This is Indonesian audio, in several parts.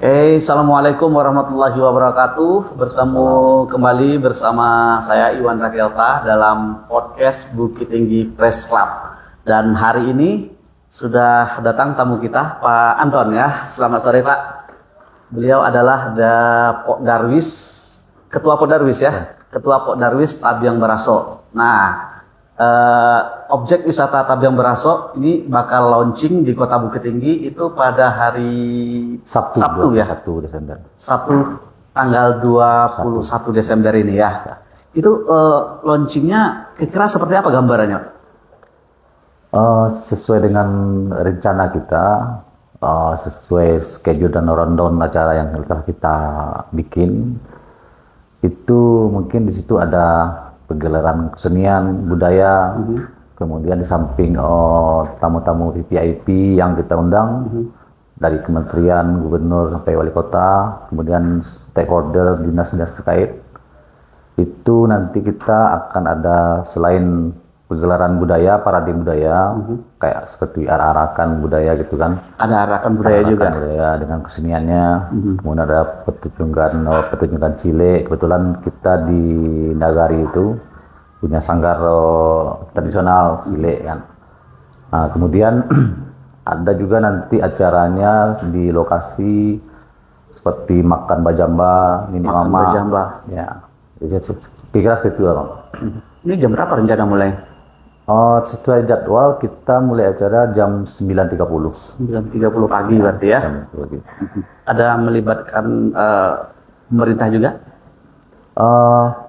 Assalamualaikum warahmatullahi wabarakatuh. Bertemu kembali bersama saya Iwan Rakelta dalam podcast Bukit Tinggi Press Club. Dan hari ini sudah datang tamu kita, Pak Anton ya. Selamat sore Pak. Beliau adalah Pok Darwis, Ketua Pok Darwis ya. Ketua Pok Darwis Tabiang Baraso. Nah, objek wisata Tabiang Baraso ini bakal launching di Kota Bukit Tinggi itu pada hari Sabtu ya. 1 Desember. Sabtu tanggal 21 Desember ini ya. Itu launchingnya kira-kira seperti apa gambarannya? Sesuai dengan rencana kita, sesuai schedule dan rundown acara yang telah kita bikin, itu mungkin di situ ada pegelaran kesenian budaya, kemudian di samping tamu-tamu VIP yang kita undang dari kementerian, gubernur sampai wali kota, kemudian stakeholder dinas-dinas terkait. Itu nanti kita akan ada selain pegelaran budaya, parade budaya, kayak seperti arak-arakan budaya gitu kan. Ada arakan budaya juga. Budaya dengan keseniannya, kemudian ada pertunjukan cilik. Kebetulan kita di Nagari itu punya sanggar tradisional cilik kan. Nah, kemudian ada juga nanti acaranya di lokasi seperti makan bajamba, nini mama. Bajamba. Ya, kira-kira seperti itu Bang. Ini jam berapa rencana mulai? Sesuai jadwal kita mulai acara jam 9.30. 9.30 pagi berarti ya. Ada melibatkan pemerintah juga?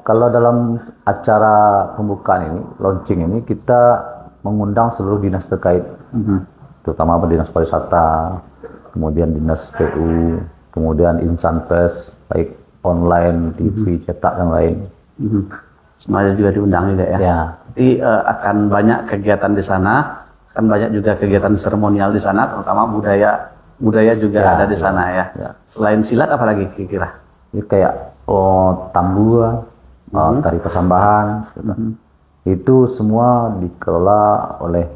Kalau dalam acara pembukaan ini, launching ini, kita mengundang seluruh dinas terkait, terutama dinas pariwisata, kemudian dinas PU, kemudian insan pers, baik online, TV, cetak, yang lain. Semuanya juga diundang juga ya. Nanti akan banyak kegiatan di sana, akan banyak juga kegiatan seremonial di sana, terutama budaya juga ada di sana ya. Selain silat, apalagi kira-kira? Ini kayak tambua, tari persambahan, itu semua dikelola oleh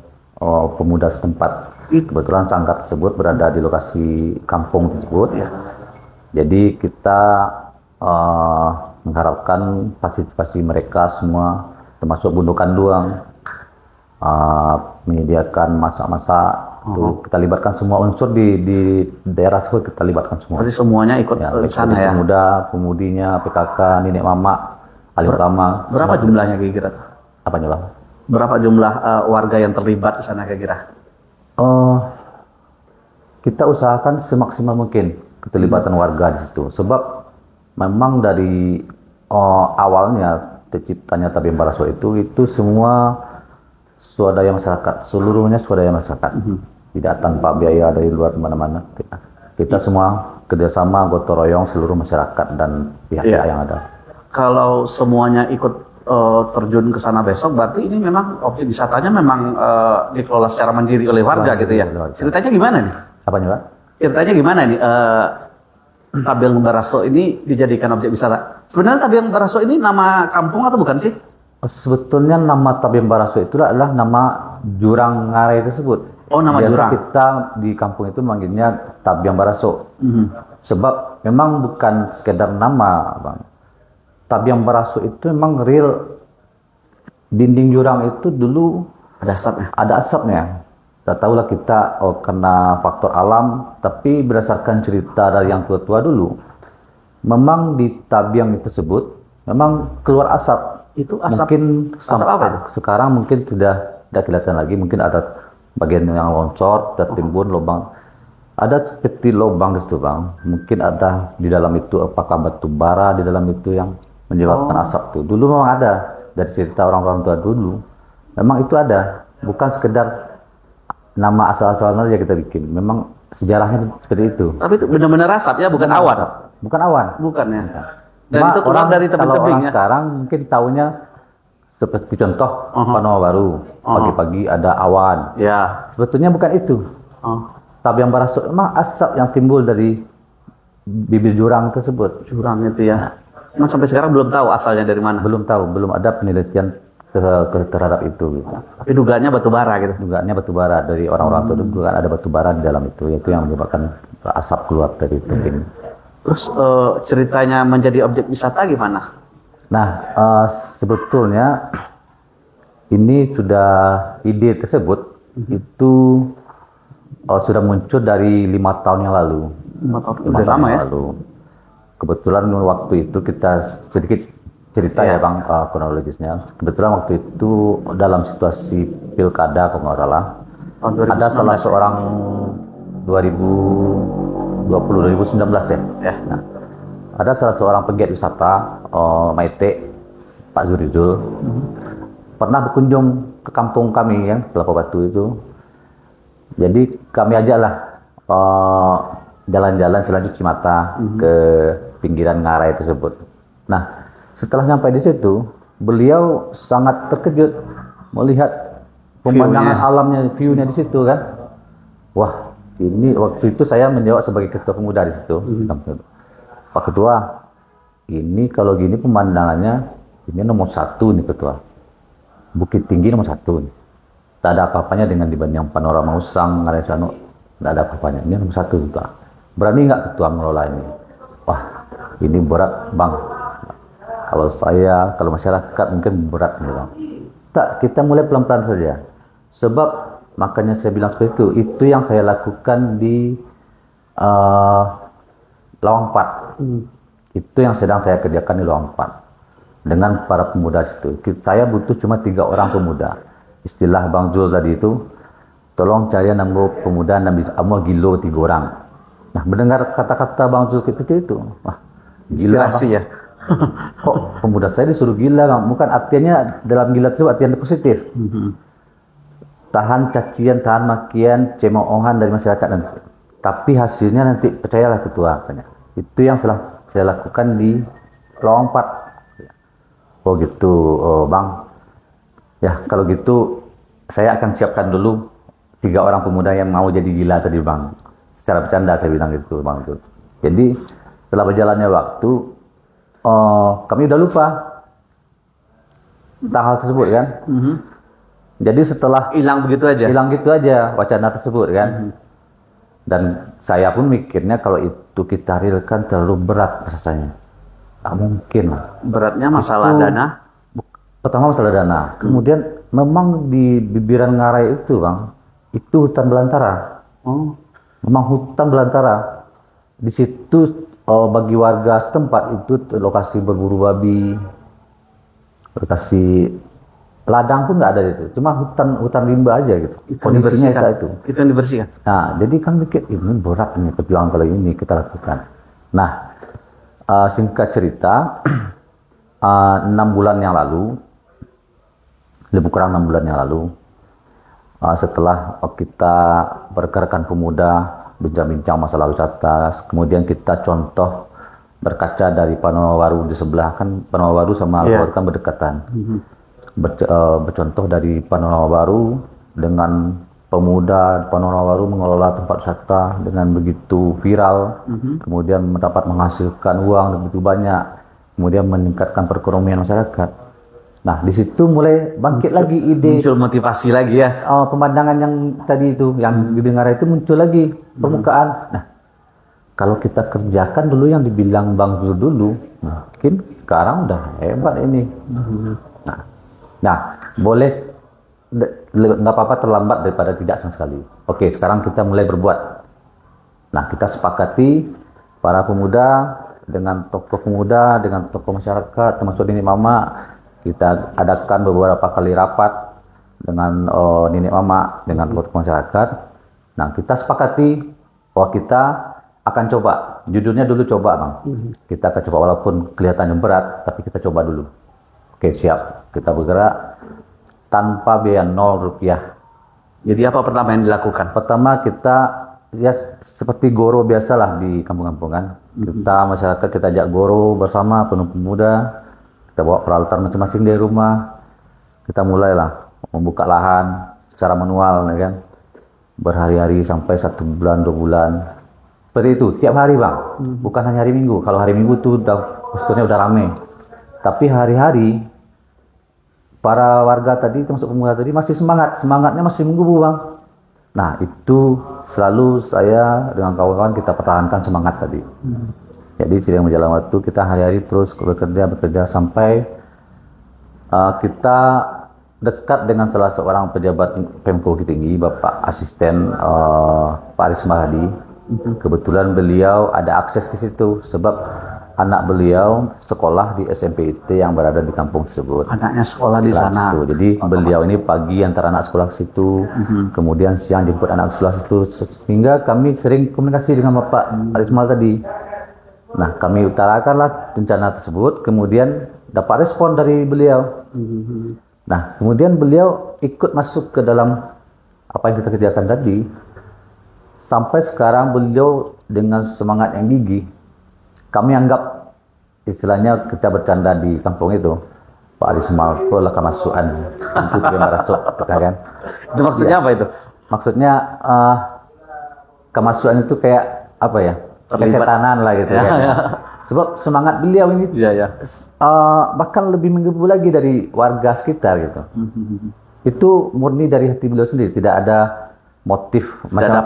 pemuda setempat. Kebetulan sanggar tersebut berada di lokasi kampung tersebut. Jadi kita mengharapkan partisipasi mereka semua, termasuk bundukan duang, menyediakan masak-masak. Kita libatkan semua unsur di daerah tersebut, kita libatkan semua. Berarti semuanya ikut di sana ya? Pemuda, pemudinya, PKK, nenek mama, ahli utama. Berapa jumlahnya kira-kira? Apanya Bang? Berapa jumlah warga yang terlibat di sana kira-kira? Kita usahakan semaksimal mungkin keterlibatan warga di situ. Sebab memang dari awalnya terciptanya Tabiang Baraso itu semua swadaya masyarakat, seluruhnya swadaya masyarakat, tidak tanpa biaya dari luar mana-mana. Kita semua kerjasama gotong royong seluruh masyarakat dan pihak-pihak yang ada. Kalau semuanya ikut terjun ke sana besok, berarti ini memang objek wisatanya memang dikelola secara mandiri oleh warga gitu ya. Ceritanya gimana nih? Apanya Pak? Ceritanya gimana nih? Tabiang Baraso ini dijadikan objek wisata. Sebenarnya Tabiang Baraso ini nama kampung atau bukan sih? Sebetulnya nama Tabiang Baraso itu adalah nama jurang ngarai tersebut. Oh, nama biasa jurang. Kita di kampung itu manggilnya Tabiang Baraso. Sebab memang bukan sekedar nama, Bang. Tabiang Baraso itu memang real, dinding jurang itu dulu ada asapnya. Ada asapnya. Tak tahulah kita kena faktor alam, tapi berdasarkan cerita dari yang tua-tua dulu, memang di Tabiang tersebut memang keluar asap. Itu asap, mungkin asap apa itu? Sekarang mungkin sudah tidak kelihatan lagi, mungkin ada bagian yang loncor, tertimbun lubang. Ada seperti lubang di situ Bang. Mungkin ada di dalam itu apakah batu bara di dalam itu yang menyebabkan asap itu. Dulu memang ada dari cerita orang-orang tua dulu. Memang itu ada, bukan sekedar nama asal-asalan saja kita bikin. Memang sejarahnya seperti itu. Tapi itu benar-benar asap ya, bukan awan. Bukan awan. Bukan ya. Dan itu keluar dari tebing-tebing ya. Sekarang mungkin tahunya seperti contoh Panama Baru, pagi-pagi ada awan. Ya. Sebetulnya bukan itu. Tabiang Baraso memang asap yang timbul dari bibir jurang tersebut. Jurang itu ya. Memang sampai sekarang belum tahu asalnya dari mana. Belum tahu, belum ada penelitian terhadap itu gitu. Tapi dugaannya batu bara gitu. Dugaannya batu bara dari orang-orang itu, dugaan ada batu bara di dalam itu, yaitu yang menyebabkan asap keluar dari tebing. Terus ceritanya menjadi objek wisata gimana? Nah, sebetulnya ini sudah ide tersebut itu sudah muncul dari 5 tahun yang lalu. 5 tahun udah lama ya? Lalu. Kebetulan waktu itu kita sedikit cerita ya Bang, kronologisnya. Kebetulan waktu itu dalam situasi pilkada kalau nggak salah, tahun 2019, ada salah seorang 2019 ya. Ya. Nah, ada salah seorang pegiat wisata, Maite, Pak Zurizul, pernah berkunjung ke kampung kami yang Kelapa Batu itu. Jadi kami ajaklah jalan-jalan selanjut Cimata ke pinggiran ngarai tersebut. Nah, setelah sampai di situ, beliau sangat terkejut melihat pemandangan alamnya, view-nya di situ kan. Wah, ini waktu itu saya menjawab sebagai ketua pemuda di situ. Pak Ketua, ini kalau gini pemandangannya ini nomor 1 nih Ketua. Bukit Tinggi nomor 1 nih. Tak ada apa-apanya dengan dibanding panorama Usang, Ngarai Sanuk. Tak ada apa-apanya. Ini nomor 1 Ketua. Berani nggak Ketua mengelola ini? Wah, ini berat Bang. Kalau masyarakat mungkin berat nih Bang. Tak, kita mulai pelan-pelan saja. Sebab makanya saya bilang seperti itu yang saya lakukan di Lawang 4. Itu yang sedang saya kerjakan di Lawang 4 dengan para pemuda situ. Saya butuh cuma 3 orang pemuda. Istilah Bang Jul tadi itu, tolong cari nanggo pemuda dan amo gilo 3 orang. Nah, mendengar kata-kata Bang Jul seperti itu, wah, gila inspirasi ya. Kok pemuda saya disuruh gila Bang? Bukan artinya dalam gila itu artinya positif. Tahan cacian, tahan makian, cemoohan dari masyarakat nanti. Tapi hasilnya nanti percayalah Ketua. Itu yang saya lakukan di Lawang 4. Oh gitu, Bang. Ya kalau gitu saya akan siapkan dulu 3 orang pemuda yang mau jadi gila tadi Bang. Secara bercanda saya bilang gitu Bang. Jadi setelah berjalannya waktu, kami udah lupa tentang hal tersebut kan. Jadi setelah Hilang begitu aja wacana tersebut kan. Dan saya pun mikirnya kalau itu kita realkan terlalu berat rasanya. Tak mungkin. Beratnya masalah itu, dana. Pertama masalah dana. Kemudian memang di bibiran ngarai itu Bang, itu hutan belantara. Memang hutan belantara. Di situ bagi warga setempat itu lokasi berburu babi, lokasi ladang pun nggak ada itu, cuma hutan rimba aja gitu. Itu yang dibersihkan. Itu yang dibersihkan. Nah, jadi kan mikir ini berat nih perjuangan kali ini kita lakukan. Nah, singkat cerita, 6 bulan yang lalu, lebih kurang 6 bulan yang lalu, setelah kita bergerakkan pemuda, bincang-bincang masalah wisata, kemudian kita contoh berkaca dari Panorama Baru di sebelah kan, Panorama Baru sama Alfawar kan berdekatan. Bercontoh dari Panorama Baru dengan pemuda Panorama Baru mengelola tempat wisata dengan begitu viral, kemudian mendapat menghasilkan uang begitu banyak, kemudian meningkatkan perekonomian masyarakat. Nah, di situ mulai bangkit lagi ide, muncul motivasi lagi ya. Pemandangan yang tadi itu, yang didengar itu muncul lagi permukaan. Nah, kalau kita kerjakan dulu yang dibilang Bang Zul dulu, mungkin sekarang udah hebat ini. Nah, boleh nggak apa-apa terlambat daripada tidak sama sekali. Oke, sekarang kita mulai berbuat. Nah, kita sepakati para pemuda dengan tokoh pemuda, dengan tokoh masyarakat, termasuk Nenek Mama, kita adakan beberapa kali rapat dengan Nenek Mama, dengan tokoh masyarakat. Nah, kita sepakati bahwa kita akan coba. Judulnya dulu coba, Bang. Kita akan coba walaupun kelihatannya berat, tapi kita coba dulu. Oke, siap. Kita bergerak tanpa biaya 0 rupiah. Jadi apa pertama yang dilakukan? Pertama kita ya seperti goro biasalah di kampung-kampung kan. Kita masyarakat kita ajak goro bersama penuh pemuda. Kita bawa peralatan masing-masing dari rumah. Kita mulailah membuka lahan secara manual ya kan. Berhari-hari sampai 1 bulan 2 bulan. Seperti itu tiap hari Bang. Bukan hanya hari Minggu. Kalau hari Minggu tuh udah posturnya udah rame. Tapi hari-hari para warga tadi, termasuk pemuda tadi masih semangatnya masih menggebu Bang. Nah itu selalu saya dengan kawan-kawan kita pertahankan semangat tadi. Jadi seiring berjalan waktu kita hari-hari terus bekerja sampai kita dekat dengan salah seorang pejabat Pemko Bukit Tinggi, Bapak Asisten Pak Aris Mahdi. Kebetulan beliau ada akses ke situ sebab anak beliau sekolah di SMP IT yang berada di kampung tersebut. Anaknya sekolah di sana. Situ. Jadi beliau ini pagi antar anak sekolah ke situ, kemudian siang jemput anak sekolah situ, sehingga kami sering komunikasi dengan Bapak Aris Mahdi tadi. Nah, kami utarakanlah rencana tersebut, kemudian dapat respon dari beliau. Nah, kemudian beliau ikut masuk ke dalam apa yang kita kerjakan tadi. Sampai sekarang beliau dengan semangat yang gigih. Kami anggap istilahnya kita bercanda di kampung itu, Pak Aris Malko lah kemasukan itu yang masuk, kan? Itu maksudnya apa itu? Maksudnya kemasukan itu kayak apa ya? Kesetanan lah gitu kan. Sebab semangat beliau ini bahkan lebih menggebu lagi dari warga sekitar gitu. Itu murni dari hati beliau sendiri, tidak ada motif macam-macam,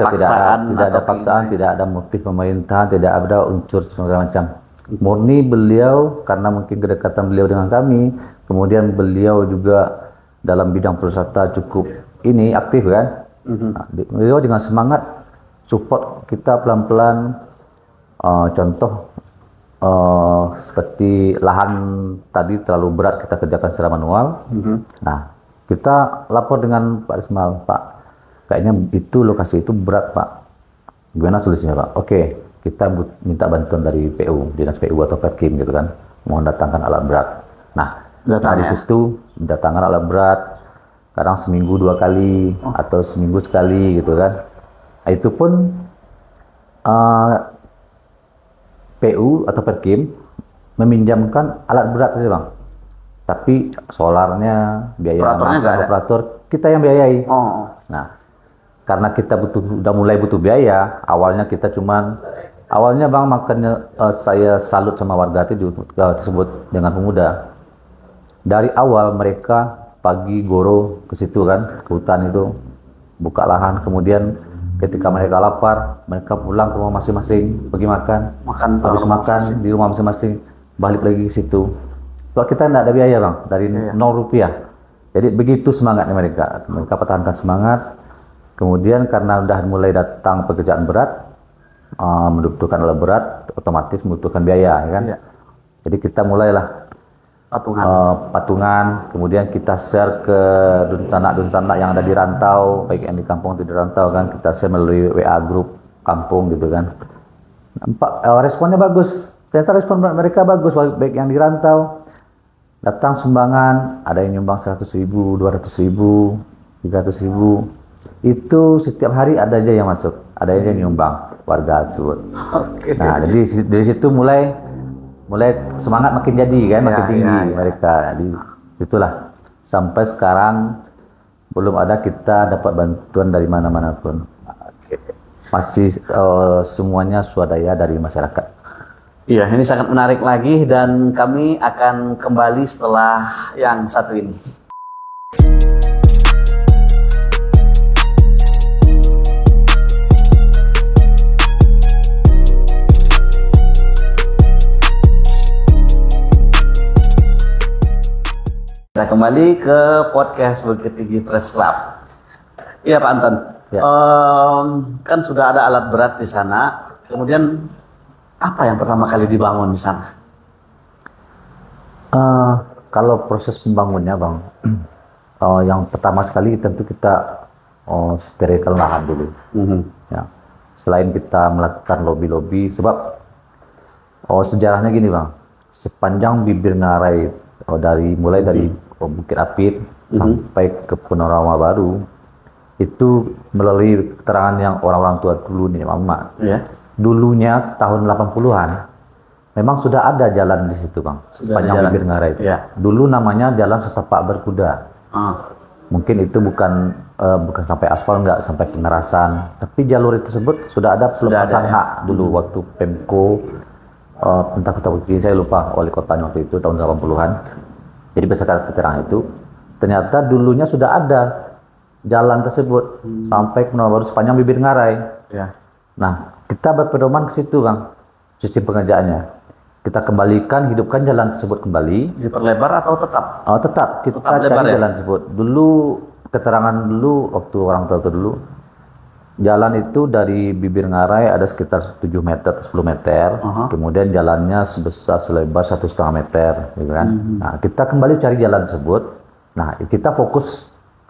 tidak ada paksaan, tidak ada motif pemerintahan, tidak ada unsur segala macam. Murni beliau karena mungkin kedekatan beliau dengan kami, kemudian beliau juga dalam bidang pariwisata cukup ini aktif kan. Nah, beliau dengan semangat support kita pelan-pelan. Contoh seperti lahan tadi terlalu berat kita kerjakan secara manual. Nah, kita lapor dengan Pak Rismal, Pak, kayaknya itu lokasi itu berat Pak. Gimana solusinya Pak? Oke, kita minta bantuan dari PU, Dinas PU atau Perkim gitu kan, mohon datangkan alat berat. Nah, dari situ datangkan alat berat, kadang seminggu 2 kali atau seminggu sekali gitu kan. Itu pun PU atau Perkim meminjamkan alat berat saja Bang. Tapi solarnya, biaya operator kita yang biayai. Nah, karena kita udah mulai butuh biaya, awalnya Bang, makanya saya salut sama warga tersebut dengan pemuda. Dari awal mereka pagi goro ke situ kan, ke hutan itu, buka lahan, kemudian ketika mereka lapar, mereka pulang ke rumah masing-masing, pergi makan, habis makan di rumah masing-masing, balik lagi ke situ. Kalau kita tidak ada biaya Bang, dari 0 rupiah. Jadi begitu semangatnya mereka pertahankan semangat. Kemudian karena udah mulai datang pekerjaan berat, membutuhkan alat berat, otomatis membutuhkan biaya, ya kan? Jadi kita mulailah patungan, kemudian kita share ke dunsana yang ada di rantau, baik yang di kampung atau di rantau kan, kita share melalui WA grup kampung gitu kan. Responnya bagus, ternyata respon mereka bagus, baik yang di rantau, datang sumbangan, ada yang nyumbang 100.000, 200.000, 300.000, itu setiap hari ada aja yang masuk, ada aja yang nyumbang warga tersebut. Nah, jadi dari situ mulai semangat makin jadi kan, makin tinggi mereka. Jadi itulah sampai sekarang belum ada kita dapat bantuan dari mana-mana pun. Masih semuanya swadaya dari masyarakat. Iya, ini sangat menarik lagi dan kami akan kembali setelah yang satu ini. Kita kembali ke podcast Bukit Tinggi Press Club. Iya Pak Anton, kan sudah ada alat berat di sana. Kemudian apa yang pertama kali dibangun di sana? Kalau proses pembangunnya Bang, yang pertama sekali tentu kita sterilkan lahan dulu. Ya. Selain kita melakukan lobby-lobby, sebab sejarahnya gini Bang, sepanjang bibir Ngarai, mulai dari Bukit Apit sampai ke Panorama Baru, itu melalui keterangan yang orang-orang tua dulu nih Mama. Dulunya tahun 80-an memang sudah ada jalan di situ Bang, sepanjang bibir Ngarai. Dulu namanya Jalan Setapak Berkuda. Mungkin itu bukan sampai aspal, nggak sampai pengerasan, tapi jalur tersebut sudah ada pelepasan hak dulu waktu Pemko entah Kota Bukit, saya lupa wali kotanya waktu itu tahun 80-an. Jadi berdasarkan keterangan itu, ternyata dulunya sudah ada jalan tersebut sampai ke Baru sepanjang bibir Ngarai. Ya. Nah, kita berpedoman ke situ, Bang, sistem pengerjaannya. Kita kembalikan, hidupkan jalan tersebut kembali. Diperlebar atau tetap? Oh, tetap kita Tetap cari lebar, ya? jalan tersebut. Dulu keterangan dulu waktu orang tua itu dulu, jalan itu dari bibir Ngarai ada sekitar 7 meter atau 10 meter. Kemudian jalannya selebar 1,5 meter, gitu kan. Nah, kita kembali cari jalan tersebut. Nah,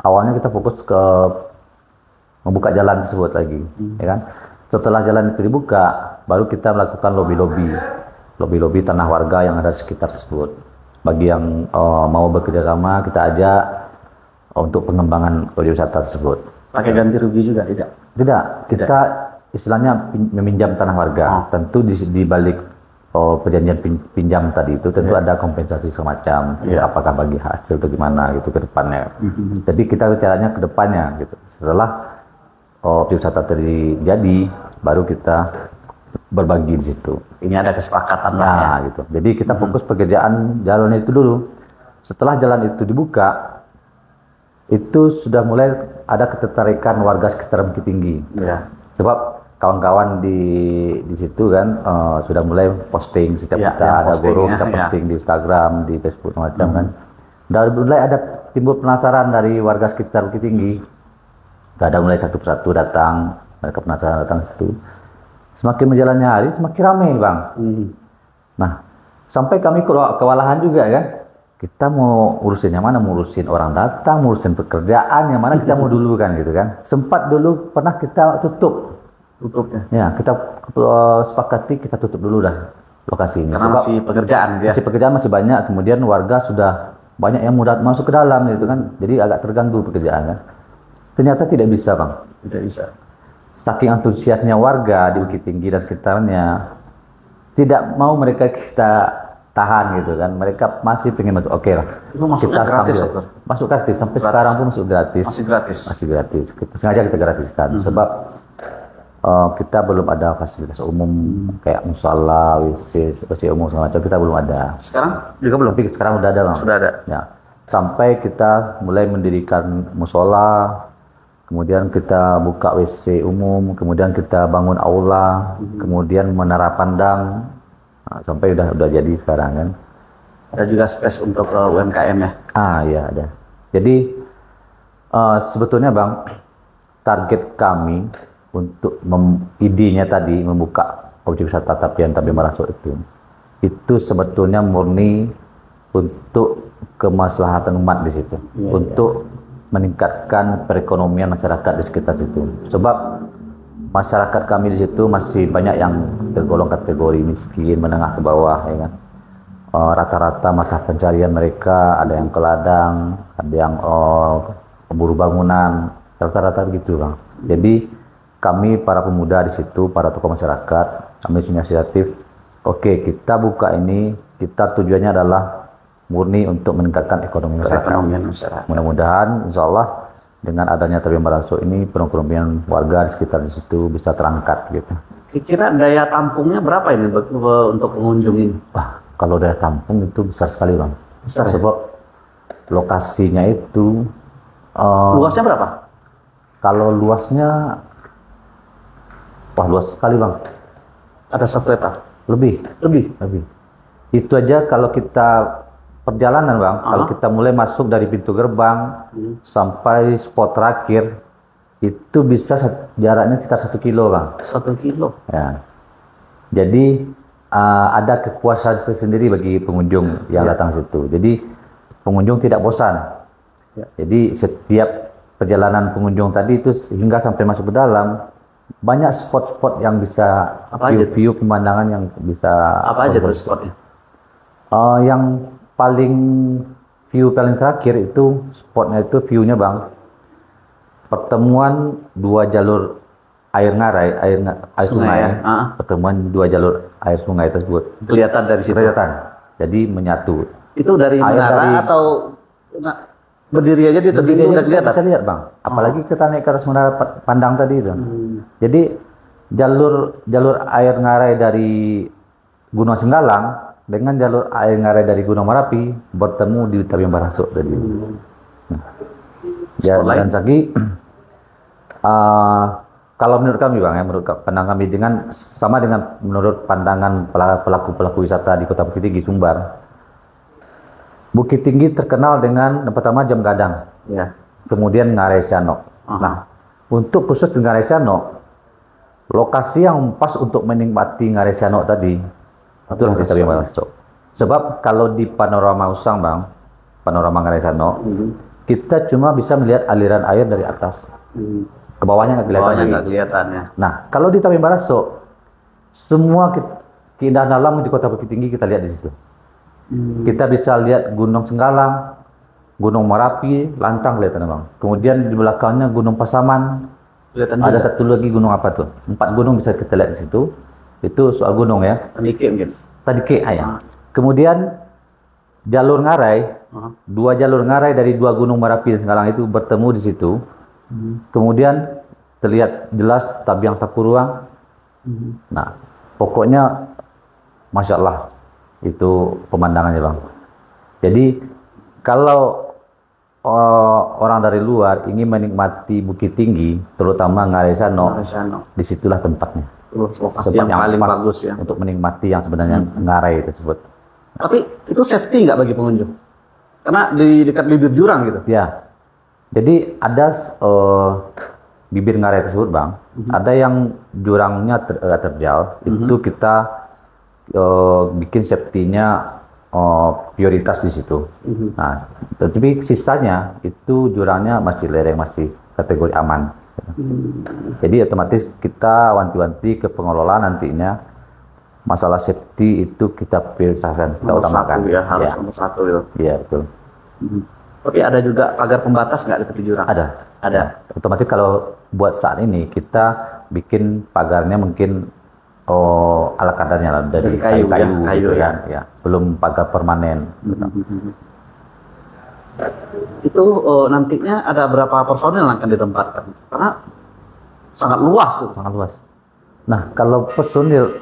awalnya kita fokus ke membuka jalan tersebut lagi, ya kan. Setelah jalan itu dibuka, baru kita melakukan lobby tanah warga yang ada di sekitar tersebut. Bagi yang mau bekerja sama, kita ajak untuk pengembangan pariwisata tersebut. Pakai ganti rugi juga tidak? Tidak, kita istilahnya meminjam tanah warga. Tentu di balik perjanjian pinjam tadi itu tentu ada kompensasi semacam, apakah bagi hasil atau gimana gitu ke depannya. Tapi kita bicaranya ke depannya gitu. Setelah pariwisata terjadi, baru kita berbagi di situ. Ini ada kesepakatan lah ya. Gitu. Jadi kita fokus pekerjaan jalan itu dulu. Setelah jalan itu dibuka, itu sudah mulai ada ketertarikan warga sekitar Bukit Tinggi. Ya. Sebab kawan-kawan di situ kan sudah mulai posting setiap kita ada guru kita posting di Instagram, di Facebook macam kan. Dan mulai ada timbul penasaran dari warga sekitar Bukit Tinggi. Ada mulai satu persatu datang, mereka penasaran datang situ. Semakin berjalannya hari, semakin ramai, Bang. Nah, sampai kami kewalahan juga kan. Kita mau urusin yang mana? Mau urusin orang datang, mau urusin pekerjaan, yang mana kita mau dulu kan gitu kan. Sempat dulu pernah kita tutup. Ya, kita sepakati kita tutup dulu dah lokasi ini. Karena masih pekerjaan ya. Masih pekerjaan masih banyak, kemudian warga sudah banyak yang mudah masuk ke dalam gitu kan. Jadi agak terganggu pekerjaan kan. Ternyata tidak bisa, Bang. Tidak bisa. Saking antusiasnya warga di Bukit Tinggi dan sekitarnya, tidak mau mereka kita tahan gitu kan. Mereka masih pengen masuk. Oke lah. Itu masuknya gratis, Dokter? Masuk gratis. Sampai sekarang pun masuk gratis. Masih gratis? Masih gratis. Sengaja kita gratiskan. Sebab kita belum ada fasilitas umum kayak musala, WC umum segala macam. Kita belum ada. Sekarang juga belum? Tapi sekarang udah ada, Bang. Sudah ada? Ya. Sampai kita mulai mendirikan musola, kemudian kita buka WC umum, kemudian kita bangun aula, kemudian menara pandang, sampai udah jadi sekarang kan. Ada juga space untuk UMKM ya? Iya ada. Jadi sebetulnya, Bang, target kami untuk idenya tadi membuka objek wisata Tapian Tabe Marasuk itu sebetulnya murni untuk kemaslahatan umat di situ, untuk meningkatkan perekonomian masyarakat di sekitar situ. Sebab masyarakat kami di situ masih banyak yang tergolong kategori miskin, menengah ke bawah, ya kan. Rata-rata mata pencarian mereka ada yang ke ladang, ada yang pemburu bangunan, rata-rata begitu, Bang. Jadi kami para pemuda di situ, para tokoh masyarakat, kami inisiatif, oke, kita buka ini, kita tujuannya adalah murni untuk meningkatkan ekonomi masyarakat. Mudah-mudahan insya Allah dengan adanya Tapian Marasuk ini perekonomian warga di sekitar di situ bisa terangkat gitu. Kira daya tampungnya berapa ini untuk pengunjung ini? Wah, kalau daya tampung itu besar sekali, Bang. Besar. Sebab lokasinya itu luasnya berapa? Kalau luasnya luas sekali, Bang. Ada 1 hektar? Lebih. Itu aja kalau kita perjalanan, Bang, kalau kita mulai masuk dari pintu gerbang sampai spot terakhir itu bisa jaraknya sekitar 1 kilo, Bang. 1 kilo? Ya. Jadi ada kepuasan tersendiri bagi pengunjung yang datang situ. Jadi pengunjung tidak bosan. Jadi setiap perjalanan pengunjung tadi itu hingga sampai masuk ke dalam, banyak spot-spot yang bisa view pemandangan yang bisa. Apa aja tuh spotnya? Yang view paling terakhir itu spotnya itu view-nya, Bang, pertemuan 2 jalur air ngarai, air sungai ya. Pertemuan 2 jalur air sungai tersebut kelihatan dari situ. Jadi menyatu. Itu dari menara atau berdiri aja di tebing itu udah kelihatan? Bisa lihat, Bang. Apalagi kita naik ke atas menara pandang tadi itu. Jadi jalur air ngarai dari Gunung Senggalang dengan jalur air ngarai dari Gunung Merapi bertemu di Tapian Marasuk tadi. Ya, Spotlight. dan lagi kalau menurut kami bang, ya menurut pandangan kami sama dengan menurut pandangan pelaku wisata di Kota Bukit Tinggi Sumbar. Bukit Tinggi terkenal dengan yang pertama Jam Gadang, Ya. kemudian Ngarai Sianok. Nah, untuk khusus di Ngarai Sianok, lokasi yang pas untuk menikmati Ngarai Sianok tadi, itulah di Tabing Baraso. Sebab kalau di panorama Usang bang, panorama Ngarai Sianok, kita cuma bisa melihat aliran air dari atas. Ke bawahnya nggak kelihatan. Bawahnya lagi. nggak kelihatan ya. Nah, kalau di Tabing Baraso, semua keindahan alam di Kota Bukit Tinggi kita lihat di situ. Kita bisa lihat Gunung Senggalang, Gunung Merapi, lantang kelihatan bang. Kemudian di belakangnya Gunung Pasaman. Kelihatan Ada juga. satu lagi gunung apa tuh? 4 gunung bisa kita lihat di situ. Itu soal gunung ya. Sedikit mungkin. Tadi ya. Kemudian jalur ngarai, 2 jalur ngarai dari 2 gunung Merapi dan Senggalang itu bertemu di situ. Kemudian terlihat jelas Tabiang Tapuruang. Nah, pokoknya Masya Allah itu pemandangannya bang. Jadi kalau orang dari luar ingin menikmati Bukit Tinggi, terutama Ngarai Sianok, disitulah tempatnya. Lokasi Tempat yang paling pas bagus ya. untuk menikmati yang sebenarnya Ngarai tersebut. Tapi itu safety nggak bagi pengunjung? Karena di dekat bibir jurang gitu. Ya, jadi ada bibir Ngarai tersebut bang, ada yang jurangnya terjal, itu kita bikin safety-nya prioritas di situ. Nah, tapi sisanya itu jurangnya masih lereng, masih kategori aman. Jadi otomatis kita wanti-wanti ke pengelola nantinya masalah safety itu kita prioritaskan, kita Nomor utamakan. satu ya, harus nomor satu ya. Iya betul. Tapi ada juga pagar pembatas nggak di tepi jurang? Ada. Otomatis kalau buat saat ini kita bikin pagarnya mungkin ala kadarnya lah dari kayu gitu ya. Ya. Belum pagar permanen. Itu nantinya ada berapa personil yang akan ditempatkan? Karena sangat luas. Sangat luas. Nah, kalau personil,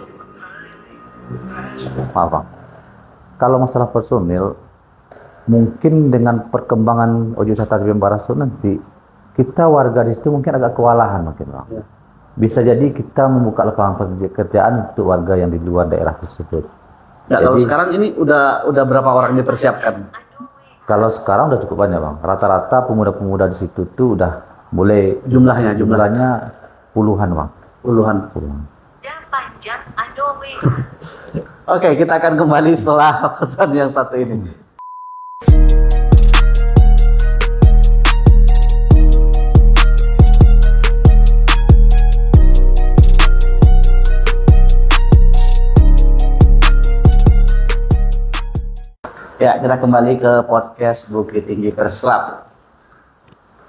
maaf Bang. Kalau masalah personil, mungkin dengan perkembangan objek wisata Tabing Baraso nanti, kita warga di situ mungkin agak kewalahan mungkin Bang. Ya. Bisa jadi kita membuka lapangan pekerjaan untuk warga yang di luar daerah tersebut. Nah, kalau sekarang ini udah berapa orang dipersiapkan? Kalau sekarang udah cukup banyak Bang. Rata-rata pemuda-pemuda di situ tuh udah mulai jumlahnya puluhan Bang. Puluhan. Oke, kita akan kembali setelah pesan yang satu ini. Ya, kita kembali ke podcast Bukit Tinggi Press Club.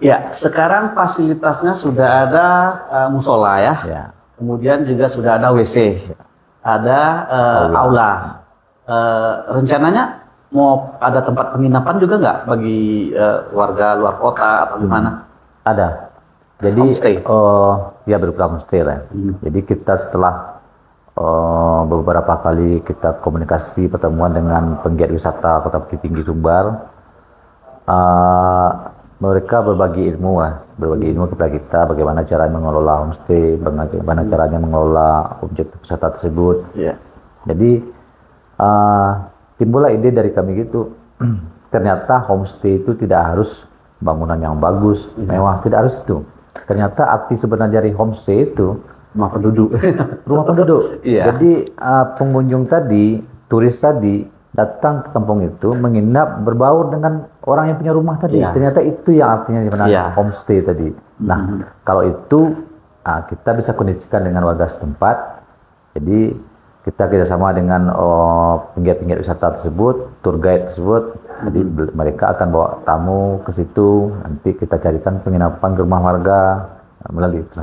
Ya, sekarang fasilitasnya sudah ada musola ya. Kemudian juga sudah ada WC, ada aula. Rencananya mau ada tempat penginapan juga nggak bagi warga luar kota atau gimana? Ada. Jadi homestay. Ya berupa homestay lah. Jadi kita setelah beberapa kali kita komunikasi pertemuan dengan penggiat wisata Kota Bukit Tinggi Sumbar, mereka berbagi ilmu kepada kita bagaimana cara mengelola homestay, bagaimana caranya mengelola objek wisata tersebut. Jadi timbullah ide dari kami gitu, ternyata homestay itu tidak harus bangunan yang bagus, mewah, tidak harus itu. Ternyata arti sebenarnya dari homestay itu rumah penduduk. Jadi pengunjung tadi, turis tadi datang ke kampung itu menginap berbaur dengan orang yang punya rumah tadi. Ternyata itu yang artinya sebenarnya homestay tadi. Nah, kalau itu kita bisa kondisikan dengan warga setempat. Jadi kita kerjasama dengan penggiat-penggiat wisata tersebut, tour guide tersebut. Jadi mereka akan bawa tamu ke situ. Nanti kita carikan penginapan ke rumah warga melalui itu.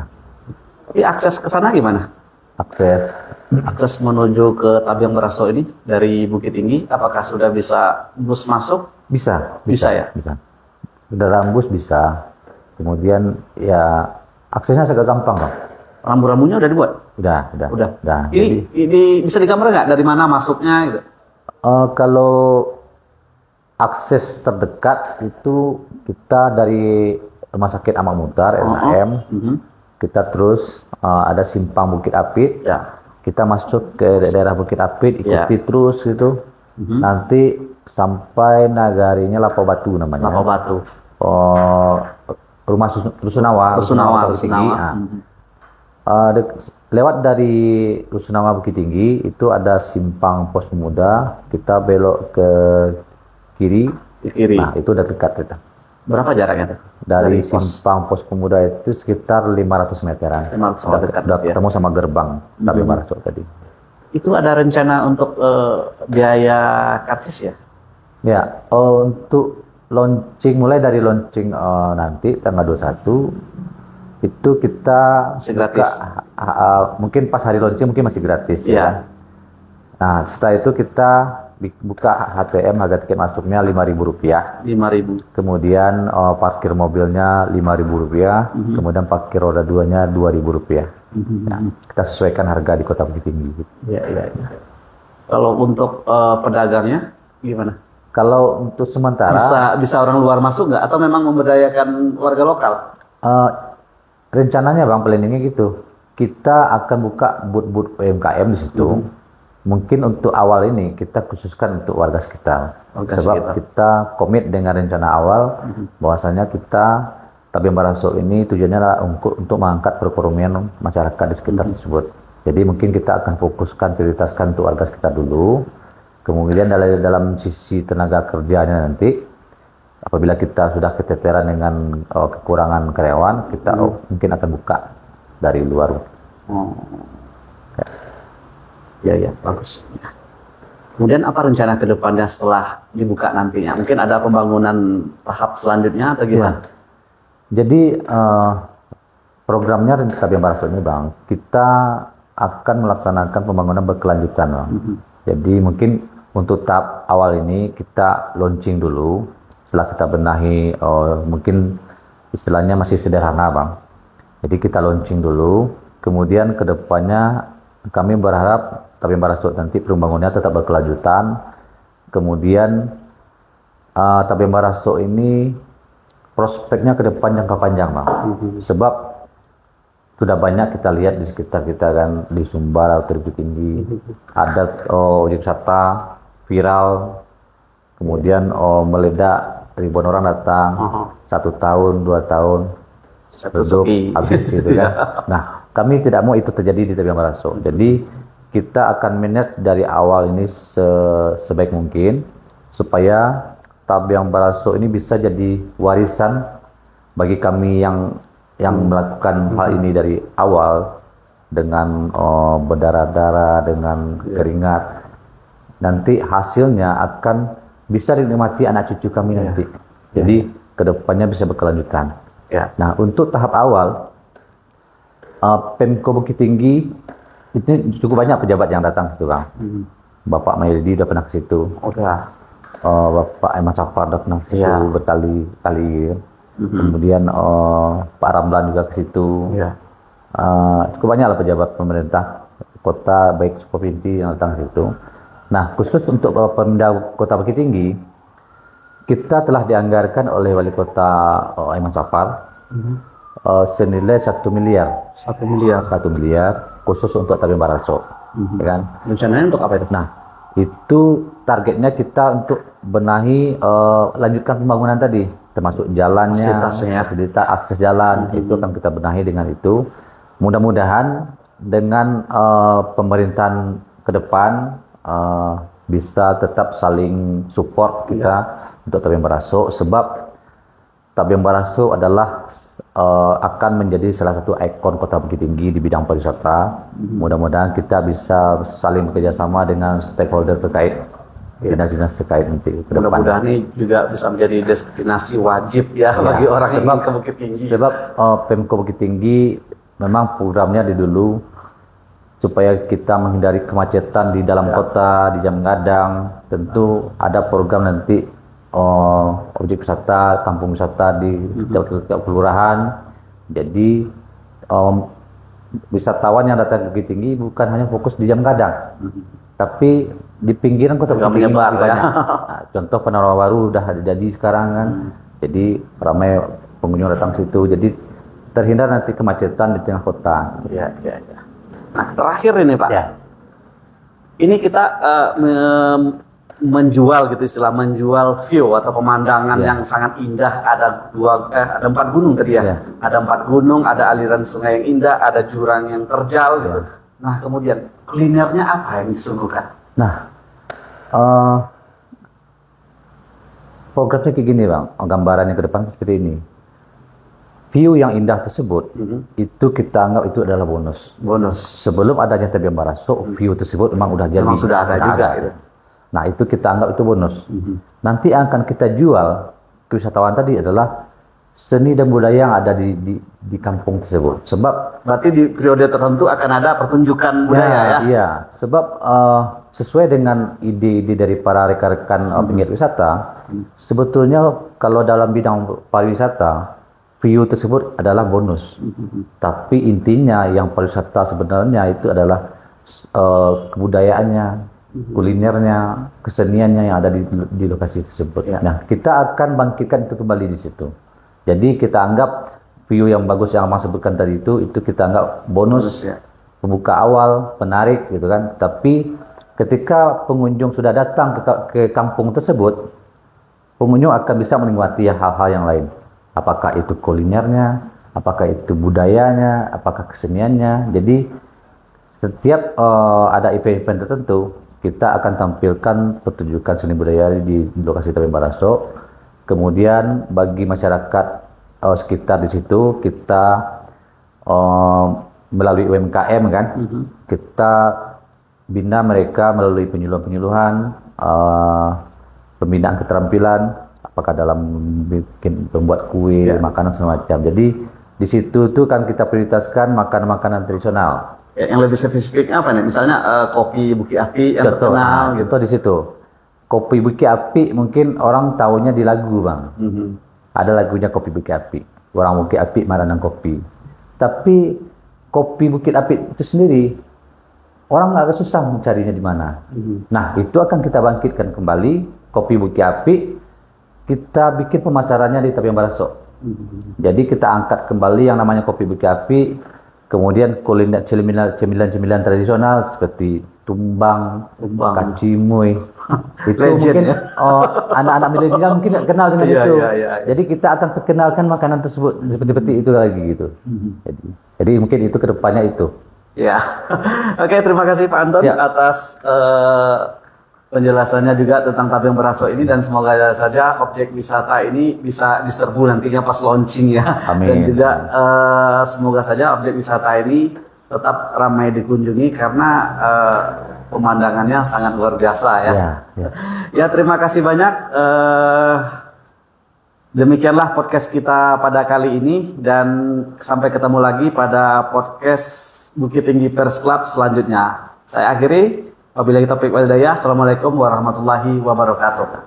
Tapi akses ke sana gimana? Akses menuju ke Tabiang Baraso ini dari Bukit Tinggi, apakah sudah bisa bus masuk? Bisa ya. Bisa. Kendaraan bus bisa. Kemudian ya aksesnya sangat gampang Bang. Rambu-rambunya udah dibuat? Udah. Ini bisa digambar nggak dari mana masuknya gitu? Kalau akses terdekat itu kita dari Rumah Sakit Ahmad Muhtar, SAM, kita terus ada simpang Bukit Apit, kita masuk ke daerah Bukit Apit, ikuti terus gitu, nanti sampai nagarinya Lapo Batu namanya. Lapo Batu. Rumah Rusunawa. Lewat dari Rusunawa Bukit Tinggi itu ada simpang Pos Pemuda, kita belok ke kiri. Nah, itu udah dekat kita. Berapa jaraknya tuh? Dari simpang Pos Pemuda itu sekitar 500 meteran. 500 meter dekat. Udah ketemu sama gerbang Tabim Baraso tadi. Itu ada rencana untuk biaya karcis ya? Ya, untuk launching, mulai dari launching nanti tanggal 21 itu kita masih gratis. Mungkin pas hari launching mungkin masih gratis ya. Nah, setelah itu kita buka HTM, harga tiket masuknya Rp5.000. 5.000. Kemudian parkir mobilnya Rp5.000, kemudian parkir roda 2-nya Rp2.000. Nah, kita sesuaikan harga di Kota Bukit Tinggi. Iya. Kalau untuk pedagangnya gimana? Kalau untuk sementara bisa orang luar masuk nggak atau memang memberdayakan warga lokal? Rencananya Bang, planningnya gitu. Kita akan buka booth-booth UMKM di situ. Mungkin untuk awal ini kita khususkan untuk warga sekitar. Kita komit dengan rencana awal bahwasanya kita Tabim Baraso ini tujuannya adalah untuk mengangkat perekonomian masyarakat di sekitar tersebut. Jadi mungkin kita akan fokuskan, prioritaskan untuk warga sekitar dulu. Kemudian dalam sisi tenaga kerjanya nanti, apabila kita sudah keteteran dengan kekurangan karyawan, kita mungkin akan buka dari luar. Ya, bagus. Kemudian apa rencana ke depannya setelah dibuka nantinya? Mungkin ada pembangunan tahap selanjutnya atau gimana? Jadi programnya Tabim Baraso ini Bang, kita akan melaksanakan pembangunan berkelanjutan Bang. Jadi mungkin untuk tahap awal ini kita launching dulu, setelah kita benahi mungkin istilahnya masih sederhana Bang. Jadi kita launching dulu, kemudian ke depannya kami berharap Tabim Baraso nanti pembangunannya tetap berkelanjutan. Kemudian Tabim Baraso ini prospeknya ke depan jangka panjang Bang. Sebab sudah banyak kita lihat di sekitar kita kan, di Sumbar atau di Bukit Tinggi ada objek wisata viral, kemudian meledak, ribuan orang datang, 1 tahun, 2 tahun duduk habis gitu kan. Nah, kami tidak mau itu terjadi di Tabim Baraso. Jadi kita akan manage dari awal ini sebaik mungkin supaya Tabim Baraso ini bisa jadi warisan bagi kami yang melakukan hal ini dari awal dengan berdarah-darah, dengan keringat. Nanti hasilnya akan bisa dinikmati anak cucu kami nanti. Jadi kedepannya bisa berkelanjutan. Nah, untuk tahap awal Pemko Bukit Tinggi ini cukup banyak pejabat yang datang situ Bang. Bapak Mahyedi udah pernah ke situ. Bapak Ahmad Safar udah pernah ke situ berkali-kali. Kemudian Pak Ramlan juga ke situ. Cukup banyak lah pejabat pemerintah kota baik provinsi yang datang ke situ. Nah, khusus untuk Pemda Kota Bukit Tinggi, kita telah dianggarkan oleh Wali Kota Ahmad Safar senilai 1 miliar. 1 miliar. 1 miliar khusus untuk Tabim Baraso. Ya kan? Rencananya untuk apa itu? Nah, itu targetnya kita untuk benahi, lanjutkan pembangunan tadi, termasuk jalannya, fasilitas akses jalan, itu akan kita benahi dengan itu. Mudah-mudahan dengan pemerintahan ke depan bisa tetap saling support kita untuk Tabim Baraso, sebab Tabim Baraso adalah akan menjadi salah satu ikon Kota Bukit Tinggi di bidang pariwisata. Mudah-mudahan kita bisa saling bekerjasama dengan stakeholder terkait, dinas-dinas terkait nanti ke depan. Mudah-mudahan ini juga bisa menjadi destinasi wajib bagi orang yang ingin ke Bukit Tinggi. Sebab Pemko Bukit Tinggi memang programnya di dulu supaya kita menghindari kemacetan di dalam kota, di jam gadang. Tentu ada program nanti objek wisata, kampung wisata di kelurahan. Jadi wisatawan yang datang ke Bukit Tinggi bukan hanya fokus di Jam Gadang, tapi di pinggiran kota Juga Bukit Tinggi menyebar, masih ya. banyak. Nah, contoh Panorama Baru udah jadi sekarang kan, jadi ramai pengunjung datang situ, jadi terhindar nanti kemacetan di tengah kota. Ya, ya, ya. Nah, terakhir ini Pak, Ya. ini kita menjual gitu istilah, menjual view atau pemandangan Ya. yang sangat indah. Ada ada 4 gunung tadi ya. Ya. Ada 4 gunung, ada aliran sungai yang indah, ada jurang yang terjal gitu. Ya. Nah, kemudian kulinernya apa yang disuguhkan? Nah, programnya kayak gini Bang, gambarannya ke depan seperti ini. View yang indah tersebut, itu kita anggap itu adalah bonus. Bonus. Sebelum adanya Tebing Baraso, view tersebut memang udah jadi. Memang sudah ada juga gitu. Nah, itu kita anggap itu bonus. Nanti yang akan kita jual ke wisatawan tadi adalah seni dan budaya yang ada di kampung tersebut. Sebab Berarti di periode tertentu akan ada pertunjukan budaya ya? Iya, sebab sesuai dengan ide-ide dari para rekan-rekan penggiat wisata, sebetulnya kalau dalam bidang pariwisata, view tersebut adalah bonus. Tapi intinya yang pariwisata sebenarnya itu adalah kebudayaannya, kulinernya, keseniannya yang ada di lokasi tersebut. Ya. Nah, kita akan bangkitkan itu kembali di situ. Jadi kita anggap view yang bagus yang Mas sebutkan tadi itu kita anggap bonus ya. pembuka awal, penarik gitu kan. Tapi ketika pengunjung sudah datang ke kampung tersebut, pengunjung akan bisa menikmati hal-hal yang lain. Apakah itu kulinernya, apakah itu budayanya, apakah keseniannya. Jadi setiap ada event-event tertentu, kita akan tampilkan pertunjukan seni budaya di lokasi Tebing Baraso. Kemudian bagi masyarakat sekitar di situ, kita melalui UMKM kan, kita bina mereka melalui penyuluhan-penyuluhan, pembinaan keterampilan, apakah dalam bikin membuat kue, makanan semacam. Jadi di situ tuh kan kita prioritaskan makanan-makanan tradisional. Yang lebih spesifiknya apa nih? Misalnya kopi Bukit Api yang terkenal gitu. Contoh di situ. Kopi Bukit Api mungkin orang tahunya di lagu Bang. Ada lagunya Kopi Bukit Api. Orang Bukit Api Maranang Kopi. Tapi kopi Bukit Api itu sendiri orang agak susah mencarinya di mana. Nah, itu akan kita bangkitkan kembali kopi Bukit Api. Kita bikin pemasarannya di Tebing Baraso. Jadi kita angkat kembali yang namanya kopi Bukit Api. Kemudian kuliner cemilan-cemilan tradisional seperti tumbang, kacimui. Itu Legend, mungkin ya? anak-anak milenial mungkin nggak kenal dengan Iya, itu. iya, iya. Jadi kita akan perkenalkan makanan tersebut seperti itu lagi gitu. Jadi mungkin itu kedepannya itu. Ya, oke, terima kasih Pak Anton atas penjelasannya juga tentang Tebing Baraso ini, dan semoga saja objek wisata ini bisa diserbu nantinya pas launching ya. Amin. Dan juga semoga saja objek wisata ini tetap ramai dikunjungi karena pemandangannya sangat luar biasa ya. Ya, terima kasih banyak. Demikianlah podcast kita pada kali ini, dan sampai ketemu lagi pada podcast Bukit Tinggi Press Club selanjutnya. Saya akhiri. Wabillahi taufiq wal hidayah. Assalamualaikum warahmatullahi wabarakatuh.